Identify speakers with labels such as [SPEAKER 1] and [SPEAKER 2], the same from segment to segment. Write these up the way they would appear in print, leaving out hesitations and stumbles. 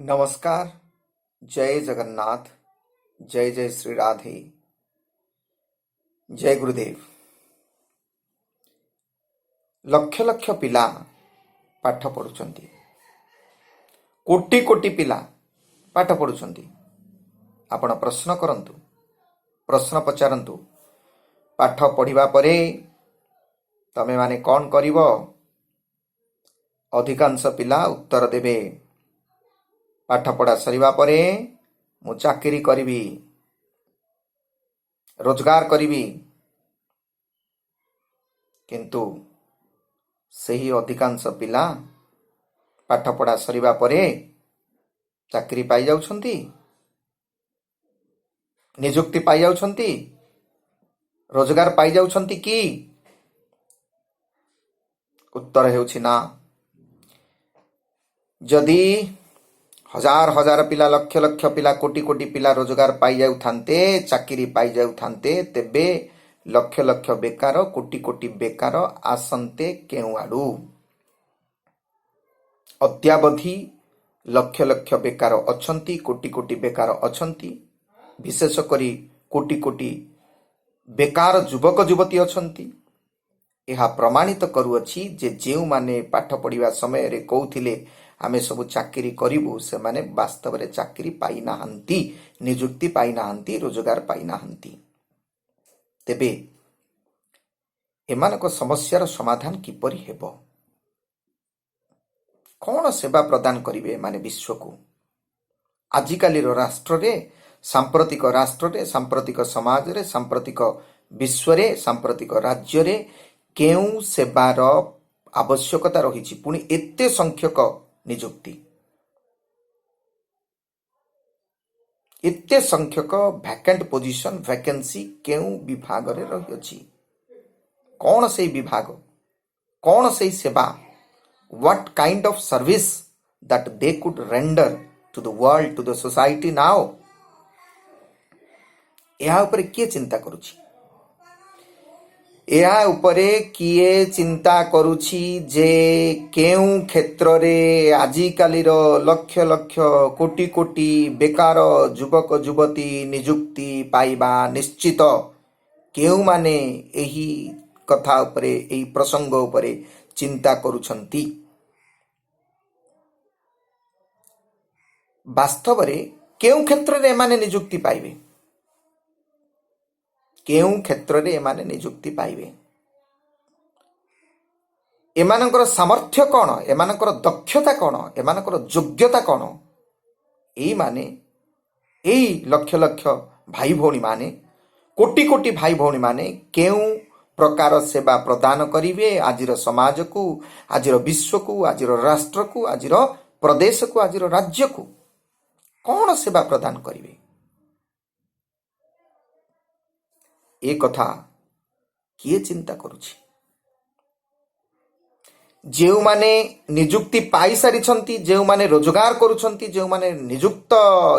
[SPEAKER 1] नमस्कार। जय जगन्नाथ। जय जय श्री राधे। जय गुरुदेव। लक्ष लक्ष पिला पाठ पढ़ुଛନ୍ତି। कोटि कोटि पिला पाठ पढ़ुଛନ୍ତି। आपण प्रश्न करंतु, प्रश्न पचारंतु। पाठ पढ़िबा परे तमे माने कौन करिवो? अधिकांश पिला उत्तर देबे, पाठ पढ़ा सरिबा परे मु चाकरी करिबी, रोजगार करिबी। किंतु सही अधिकांश पिला पाठ पढ़ा सरिबा परे चाकरी पाई जाउछंती, नियुक्ति पाई जाउछंती, रोजगार पाई जाउछंती कि? उत्तर हेउछि ना। जदि हजार हजार पिला, लक्ष लक्ष पिला, कोटि कोटि पिला रोजगार पाई जाउथान्ते, चाकरी पाई जाउथान्ते, तेबे लक्ष लक्ष बेकार, कोटि कोटि बेकार आसन्ते केउ आडू? अद्यावधि लक्ष लक्ष बेकार अछंती, कोटि कोटि बेकार अछंती। विशेष करी कोटि कोटि बेकार युवक युवती अछंती। यह प्रमाणित करुअछि जे जेउ माने पाठ पढ़िबा समय रे कहउथिले आमे सब चाकरी करिबु, से माने वास्तव रे चाकरी पाई नाहंती, नियुक्ति पाई नाहंती, रोजगार पाई नाहंती। तेबे एमानक समस्यार समाधान किपरि हेबो? कौन सेवा प्रदान करिवे माने विश्व को? आजिकाली राष्ट्र रे, सांप्रतिक राष्ट्र रे, सांप्रतिक समाज रे, सांप्रतिक विश्व रे, सांप्रतिक राज्य रे केउ सेवार आवश्यकता रही? पुणी एते संख्यक नियुक्ति, एते संख्यक वैकेंट पोजिशन, वैकेंसी केउ विभाग रे रही अछि? कौन से विभाग, कौन से सेवा? What kind of service that they could render to the world, to the society now? या ऊपर किए चिंता करुछि? या उपरे किए चिंता करुछि जे केउ क्षेत्र रे आजिकाली रो लक्ष लक्ष कोटि कोटि बेकार युवक युवती नियुक्ति पाइबा निश्चित? केउ माने एही कथा उपरे, एही प्रसंग उपरे चिंता करुछंती? वास्तव रे केउ क्षेत्र रे माने नियुक्ति पाइबे? केउ क्षेत्र रे एमाने नियुक्ति पाइबे? एमानकर सामर्थ्य कौन, एमानकर दक्षता कौन, एमानकर योग्यता कौन? एई माने, एई लक्ष लक्ष भाई भौणी माने, कोटि कोटि भाई भौणी माने केउ प्रकार सेवा प्रदान करिवे आजिर समाज को, आजिर विश्व को, आजिर राष्ट्र को, आजिर प्रदेश को, आजिर राज्य को? कौन सेवा प्रदान करिवे? ए कथा किए चिंता करुछि? जेउ माने नियुक्ति पाई सारिछंती, जेउ माने रोजगार करुछंती, जेउ माने नियुक्त,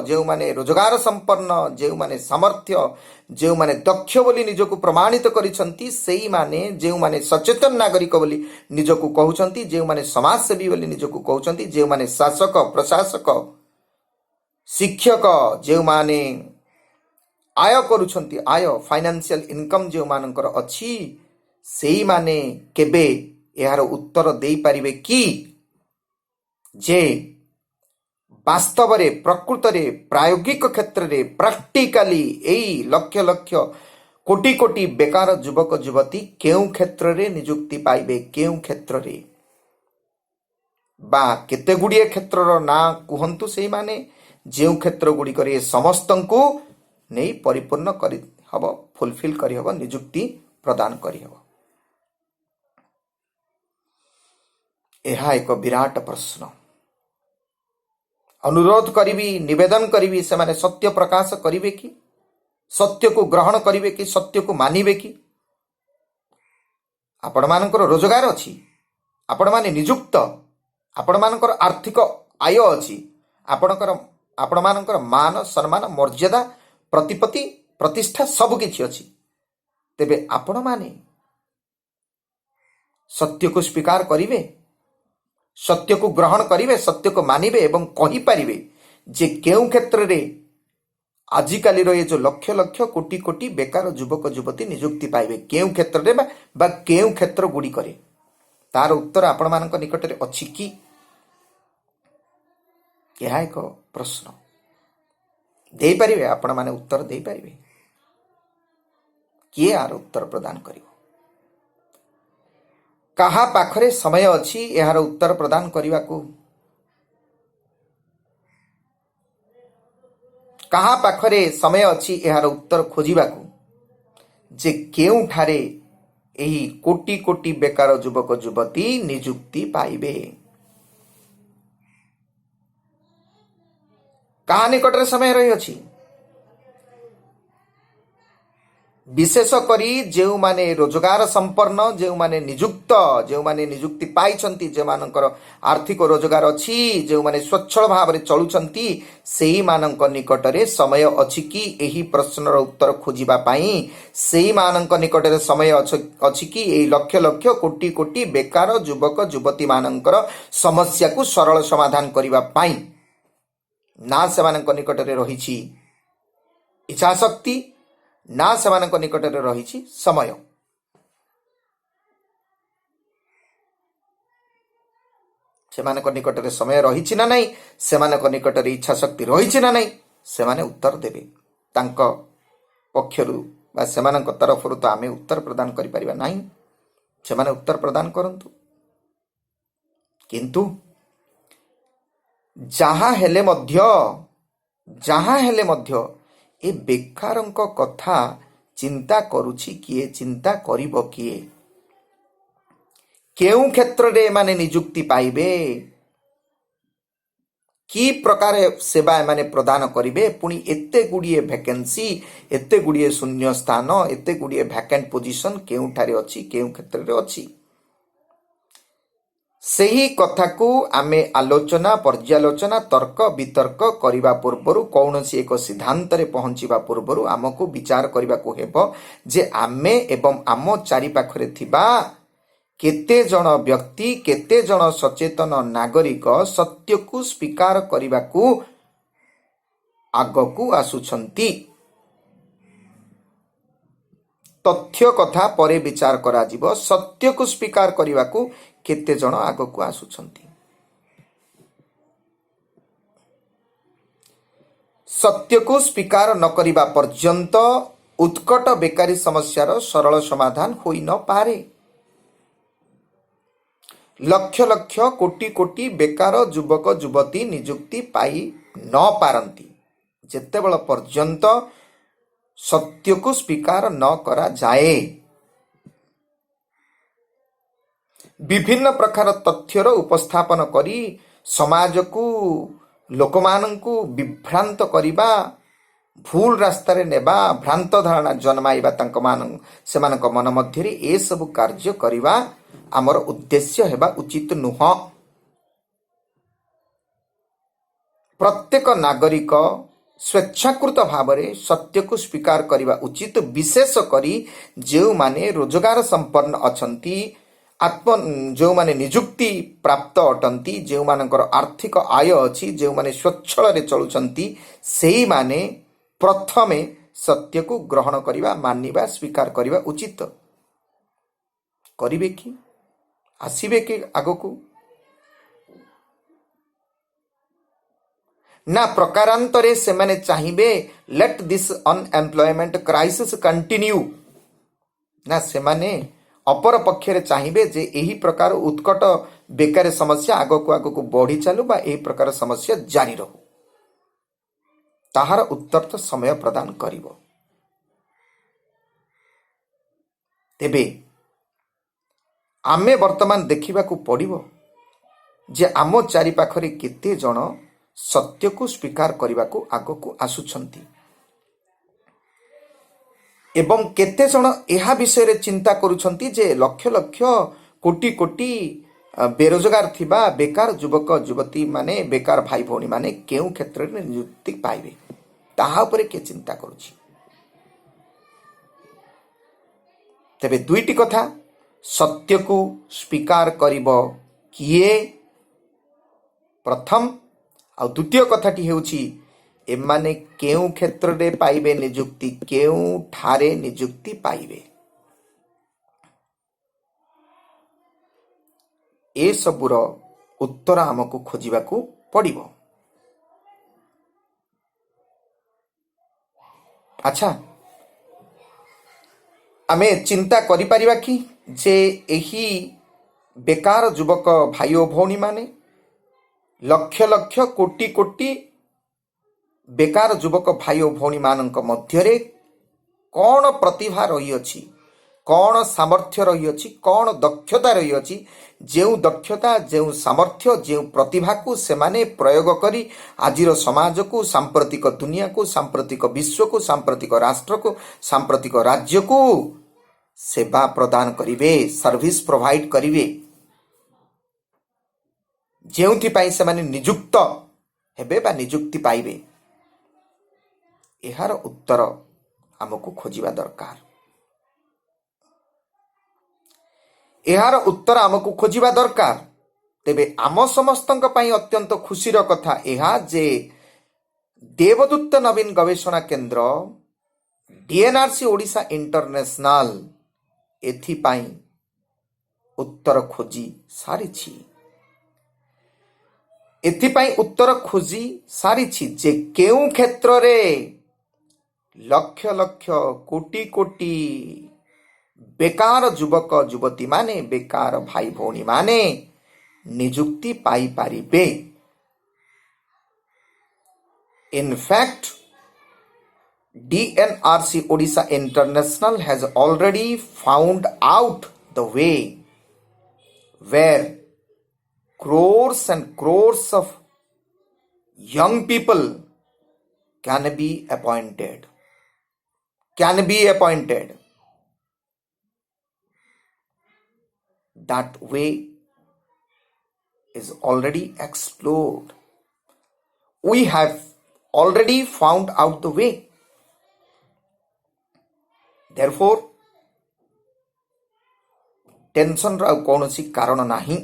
[SPEAKER 1] जेउ माने रोजगार संपन्न, जेउ माने सामर्थ्य, जेउ माने दक्ष बोली निजको प्रमाणित करिछंती, सेई माने जेउ माने सचेतन नागरिक बोली निजको कहउछंती, जेउ माने समाजसेवी बोली निजको कहउछंती, जेउ माने शासक, प्रशासक, शिक्षक, जेउ माने आय करुछंती, आय फाइनेंशियल इनकम जो मानकर अछि, सेई माने केबे यार उत्तर देई पारिबे कि जे वास्तव रे, प्रकृत रे, प्रायोगिक क्षेत्र रे, प्रैक्टिकली एई लक्ष लक्ष कोटि कोटि बेकार युवक युवती केउ क्षेत्र रे नियुक्ति पाइबे? केउ क्षेत्र रे बा केते गुड़िए क्षेत्रर ना कुहंतु, सेई माने जेउ क्षेत्र गुडी करे समस्तंकु नहीं परिपूर्ण करि हबो, फुलफिल करि हबो, नियुक्ति प्रदान करि हबो। एहा एक विराट प्रश्न। अनुरोध करिबी, निवेदन करिबी, से माने सत्य प्रकाश करिवे कि? सत्य को ग्रहण करिवे कि? सत्य को मानिवे कि? आपण मानकर रोजगार अछि, आपण माने नियुक्त, आपण मानकर आर्थिक आय अछि, आपण मानकर मान सम्मान मर्यादा प्रतिपत्ति प्रतिष्ठा सब किछि अछि। तेबे आपण माने सत्य को स्वीकार करिवे? सत्य को ग्रहण करेंगे, सत्य को मानिबे एवं कहींपारे जे केउं क्षेत्र में आजिकाल ये जो लक्ष लक्ष कोटि कोटि बेकार युवक युवती निजुक्ति पाइबे केउं क्षेत्र में बा केउं क्षेत्र गुड़िक तार उत्तर आपण मानक निकट में अछि कि? यह एक प्रश्न दे पारिबे, आपण माने उत्तर दे पारिबे? किए यार उत्तर प्रदान करिवो? कहा पाखरे समय अछि यार उत्तर प्रदान करने को? कहा पाखरे समय अछि यार उत्तर खोजिबा को जे केउठारे एही कोटि कोटि बेकार युवक युवती निजुक्ति पाइबे? कहा निकटरे समय रही अछि? विशेष करी जो माने रोजगार संपन्न जो माने निजुक्ति पाइछंती, जे मानकर आर्थिक रोजगार अछि, जो माने स्वच्छल भाव में चलुछंती, सेही मानक निकटरे समय अछि कि एही प्रश्नर उत्तर खोजिबा पाई? सेही मानक निकटरे समय अछि कि एही लक्ष लक्ष कोटि कोटि बेकार युवक युवती मानकर समस्या को सरल समाधान करिबा पाई? ना सेमानक निकटरे रहिछि इच्छा शक्ति, ना सेमानक निकटरे रहिछि समय। सेमानक निकटरे समय रहिछि ना नहीं, सेमानक निकटरे इच्छा शक्ति रहिछि ना नहीं, सेमाने उत्तर देबे। तांको पक्षरु बा सेमानक तरफरु तो आमे उत्तर प्रदान करि परिबा नाही, सेमाने उत्तर प्रदान करंतु। किंतु जहाँ हेले मध्य ए बेकारंक कथा चिंता करुछि किए? चिंता करिबो किए? केउं क्षेत्र रे माने निजुक्ति पाइबे? की प्रकार सेवा माने प्रदान करिबे? पुणी एते गुड़िए वैकेंसी, एते गुड़िए शून्य स्थान, एते गुड़िए वैकेंट पोजीशन केउठारे अछि, केउं क्षेत्र रे अछि? सेही कथा को आमे आलोचना पर्यालोचना तर्क वितर्क करिबा पूर्वरु कौनसी एक सिद्धांत रे पहुंचिबा पूर्वरु आमको विचार करिबा को हेबो जे आमे एवं आम चारि पाखरे थिबा केते जन व्यक्ति, केते जन सचेतन नागरिक सत्य को स्वीकार करिबा को आगकू आसुछंती। तथ्य कथा परे विचार करा जिवो, सत्य को स्वीकार करिबा को केते जन आगकू आसुछंती। सत्य को स्वीकार न करिबा पर्यंत उत्कट बेकारी समस्यार सरल समाधान होई न पारे। लक्ष लक्ष कोटि कोटि बेकार युवक युवती निजुक्ति पाई न पारंती जेतेबेल पर्यंत सत्य को स्वीकार न करा जाए। विभिन्न प्रकार तथ्यर उपस्थापन करी समाज को लोक माननकु विभ्रांत करिबा, भूल रास्ता रे नेबा, भ्रांत धारणा जन्माइबा तांक मान सेमानक मन मध्यरे ए सब कार्य करिबा आमर उद्देश्य हेबा उचित नुह। प्रत्येक नागरिक स्वेच्छाकृत भावरे सत्य को स्वीकार करिबा उचित, विशेष करी जो माने रोजगार संपन्न अछंती, जो माने निजुक्ति प्राप्त अटंती, जो मानकर आर्थिक आय अछि, जो माने स्वच्छल रे चलुचंती, सेही माने प्रथमे सत्य को ग्रहण करिबा, मानिबा, स्वीकार करिबा उचित। करिबे कि? आसीबे कि आगकू? ना प्रकारांतरे से माने चाहिबे let this unemployment crisis continue, ना से माने अपर पक्षरे चाहिए जे यही प्रकार उत्कट बेकार समस्या आगकू बढ़ी चलू बा यही प्रकार समस्या जारी रहू। ताहार उत्तर तो समय प्रदान करिवो। तेबे आमे वर्तमान देखिबा को पड़िबो जे आम चारि पाखरे केते जण सत्य को स्वीकार करिबा को आगकू आसुछंती एवं केते जण एहा विषय रे चिंता करूछंती जे लक्ष लक्ष कोटि कोटि बेरोजगार थिबा बेकार युवक युवती माने, बेकार भाई भौणी माने केउ क्षेत्र रे नियुक्ति पाइबे, ताहा उपरे के चिंता करूछि। तेबे दुईटी कथा, सत्य को स्वीकार करिबो किए प्रथम आ द्वितीय कथाटी हेउछि एमाने केउ क्षेत्र रे पाइबे निजुक्ति, केउ ठारे निजुक्ति पाइबे। ए सबुर उत्तर आमको खोजिबाकू पड़िबो। अच्छा, आमे चिंता करि परिबा कि जे एही बेकार युवक भाई और भौणी माने लक्ष लक्ष कोटि कोटि बेकार युवक भाई और भौणी मानक मध्यरे कौन प्रतिभा रही अछि, कौन सामर्थ्य रही अछि, कौन दक्षता रही अछि, जेउ दक्षता जेउ सामर्थ्य जेउ प्रतिभा को सेमाने प्रयोग करी आजिर समाज को, सांप्रतिक दुनिया को, सांप्रतिक विश्व को, सांप्रतिक राष्ट्र को, सांप्रतिक राज्य को सेवा प्रदान करिवे, सर्विस प्रोवाइड करिवे, जेउथि पाई सेमाने नियुक्त हेबे बा नियुक्ति पाइबे। एहार उत्तर आमको खोजिबा दरकार। एहार उत्तर आमको खोजिबा दरकार। तेबे आम समस्तंक पई अत्यंत खुशीर कथा एहा जे देवदूत नवीन गवेषणा केंद्र डीएनआरसी ओडिशा इंटरनेशनल एथि पाई उत्तर खोजी सारिछि। एथिपाई उत्तर खोजी सारिछि जे केउ क्षेत्र रे लक्ष लक्ष कोटि कोटि बेकार युवक युवती माने, बेकार भाई भौणी माने निजुक्ति पाई पारिबे। In fact, DNRC Odisha International has already found out the way where crores and crores of young people can be appointed. That way is already explored. We have already found out the way. Therefore, tension रा कौनसी कारण नाही,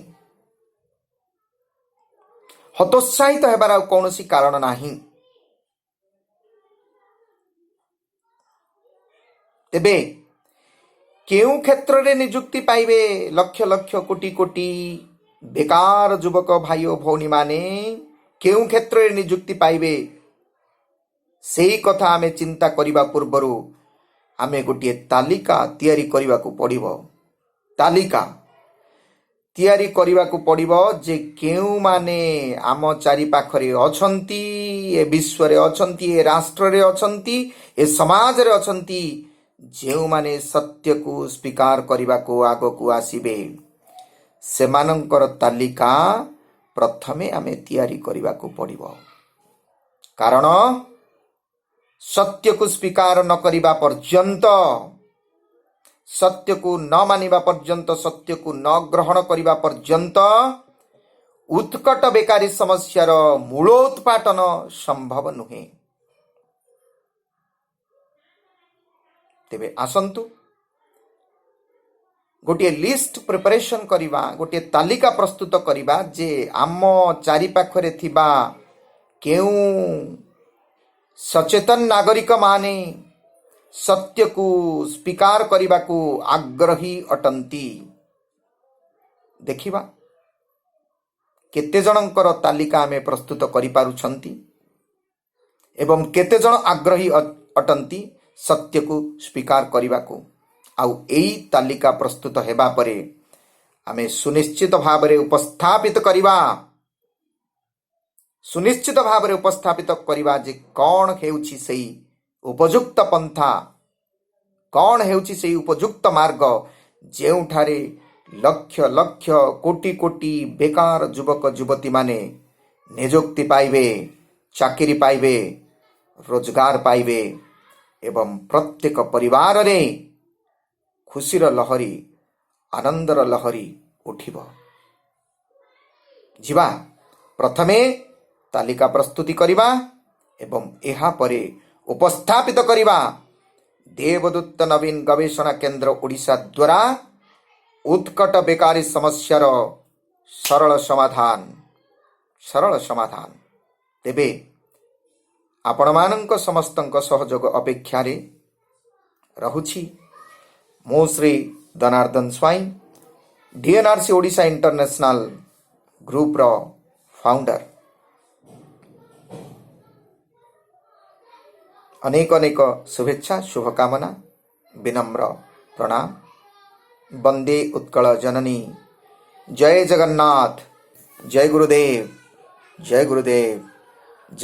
[SPEAKER 1] हतोत्साहित हेबार कौनसी कारण नाही। तेबे केउ क्षेत्र रे नियुक्ति पाइबे लक्ष लक्ष कोटि कोटि बेकार युवक भाई और भौणी माने केउ क्षेत्र रे नियुक्ति पाइबे सेही कथा आमे चिंता करिबा पूर्वरु आमे गोटे तालिका तैयारी करिबा को पड़िबो। तालिका तैयारी करिबा को पड़िबो जे केउ माने आम चारि पाखरे अछंती, ए विश्व रे अछंती, ए राष्ट्र रे अछंती, ए समाज रे अछंती, जेउ माने सत्य को स्वीकार करिबा को आगो को आसीबे सेमानंकर तालिका प्रथमे आमे तैयारी करिबा को पड़िबो। कारण सत्य को स्वीकार न करिबा पर्यंत, सत्य को न मानिबा पर्यंत, सत्य को न ग्रहण करिबा पर्यंत उत्कट बेकारी समस्यार मूलोत्पाटन संभव नुहे। तेबे आसंतु गोटे लिस्ट प्रिपरेशन करिबा, गोटे तालिका प्रस्तुत करिबा जे आम चारि पाखरे थिबा केउ सचेतन नागरिक माने सत्य को स्वीकार करिबा को आग्रही अटंती। देखिबा केते जनंकर तालिका आमे प्रस्तुत करि पारुछंती एवं केते जन आग्रही अटंती सत्य को स्वीकार करिबा को। आउ एई तालिका प्रस्तुत हेबा परे आमे सुनिश्चित भावरे उपस्थापित करिबा जे कौन हेउछि सेई उपयुक्त पंथा, कौन हेउछि सेई उपयुक्त मार्ग जेउठारे लक्ष लक्ष कोटि कोटि बेकार युवक युवती माने नियुक्ति पाइबे, चाकरी पाइबे, रोजगार पाइबे एवं प्रत्येक परिवार रे खुशीर लहरी, आनंदर लहरी उठिब। जिबा प्रथमे तालिका प्रस्तुति करिबा एवं एहा परे उपस्थापित करिबा देवदूत नवीन गवेषणा केंद्र ओडिशा द्वारा उत्कट बेकारी समस्यार सरल समाधान सरल समाधान। तेबे आपणमानंक समस्तंक सहयोग अपेक्षारे रहुछि। मो श्री धनार्दन स्वाई डीएनआरसी ओडिशा इंटरनेशनल ग्रुप रो फाउंडर। अनेक अनेक शुभेच्छा शुभकामना विनम्र प्रणाम। वंदे उत्कल जननी। जय जगन्नाथ। जय गुरुदेव। जय गुरुदेव।